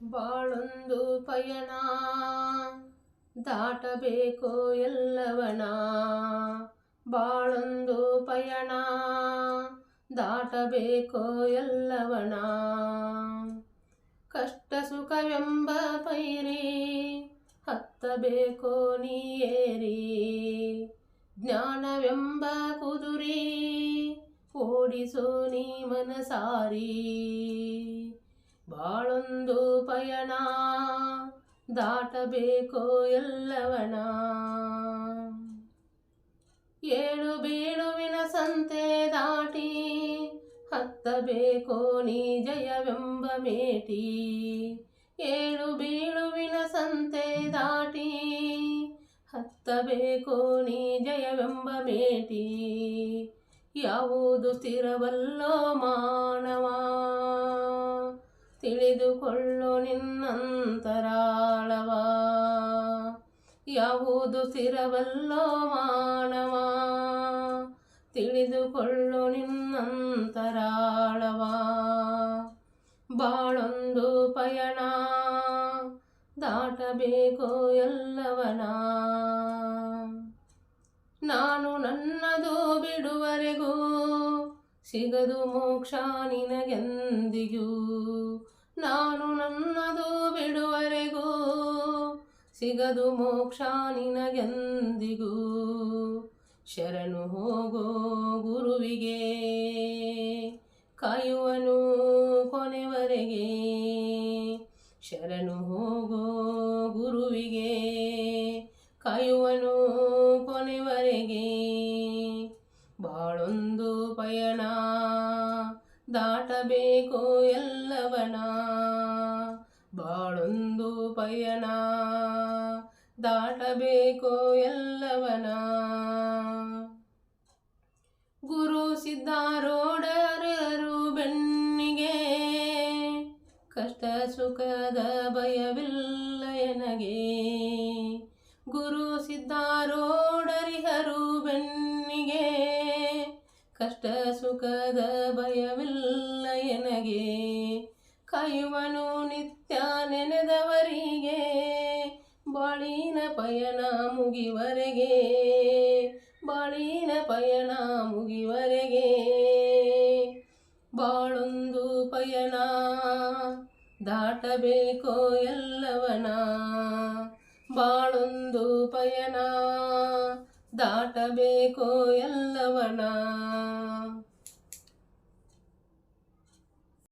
ಬಾಳೊಂದು ಪಯಣ ದಾಟಬೇಕೋ ಎಲ್ಲವನ. ಬಾಳೊಂದು ಪಯಣ ದಾಟಬೇಕೋ ಎಲ್ಲವನ. ಕಷ್ಟ ಸುಖವೆಂಬ ಪೈರಿ ಹತ್ತಬೇಕೋ ನೀಯೇರಿ. ಜ್ಞಾನವೆಂಬ ಕುದುರೆ ಓಡಿಸೋ ನೀ ಮನಸಾರಿ. ಬಾಳೊಂದು ಪಯಣ ದಾಟಬೇಕೋ ಎಲ್ಲವನ. ಏಳು ಬೀಳುವಿನ ಸಂತೆ ದಾಟಿ ಹತ್ತಬೇಕೋ ನೀ ಜಯವೆಂಬ ಮೇಟಿ. ಏಳು ಬೀಳುವಿನ ಸಂತೆ ದಾಟಿ ಹತ್ತಬೇಕೋ ನೀ ಜಯವೆಂಬ ಮೇಟಿ. ಯಾವುದು ಸ್ಥಿರವಲ್ಲೋ ಮಾನವ, ತಿಳಿದುಕೊಳ್ಳು ನಿನ್ನಂತರಾಳವ. ಯಾವುದು ಸ್ಥಿರವಲ್ಲೋ ಮಾನವ, ತಿಳಿದುಕೊಳ್ಳು ನಿನ್ನಂತರಾಳವ. ಬಾಳೊಂದು ಪಯಣ ದಾಟಬೇಕೋ ಎಲ್ಲವನ. ನಾನು ನನ್ನದು ಬಿಡುವರೆಗೂ ಸಿಗದು ಮೋಕ್ಷ ನಿನಗೆಂದಿಗೂ. ನಾನು ನನ್ನದು ಬಿಡುವರೆಗೂ ಸಿಗದು ಮೋಕ್ಷ ನಿನಗೆಂದಿಗೂ. ಶರಣು ಹೋಗೋ ಗುರುವಿಗೆ ಕಾಯುವನು ಕೊನೆವರೆಗೆ. ಶರಣು ಹೋಗೋ ಗುರುವಿಗೆ ಕಾಯುವನು ಕೊನೆವರೆಗೆ. ಬಾಳೊಂದು ಪಯಣ ದಾಟಬೇಕೋ ಎಲ್ಲವನ. ಬಾಳೊಂದು ಪಯಣ ದಾಟಬೇಕೋ ಎಲ್ಲವನ. ಗುರು ಸಿದ್ಧಾರೂಢರು ಬೆನ್ನಿಗೆ ಕಷ್ಟ ಸುಖದ ಭಯವಿಲ್ಲ ಎನಗೆ. ಗುರು ಸಿದ್ಧಾರೂಢರಿಹರು ಬೆನ್ನಿಗೆ ಕಷ್ಟ ಸುಖದ ಭಯವಿಲ್ಲ ಎನಗೆ. ಕಾಯುವನು ನಿತ್ಯ ನೆನೆದವರಿಗೆ ಬಾಳಿನ ಪಯಣ ಮುಗಿವರೆಗೆ. ಬಾಳಿನ ಪಯಣ ಮುಗಿವರೆಗೆ. ಬಾಳೊಂದು ಪಯಣ ದಾಟಬೇಕೋ ಎಲ್ಲವನ. ಬಾಳೊಂದು ಪಯಣ ದಾಟಬೇಕೋ ಎಲ್ಲವನ.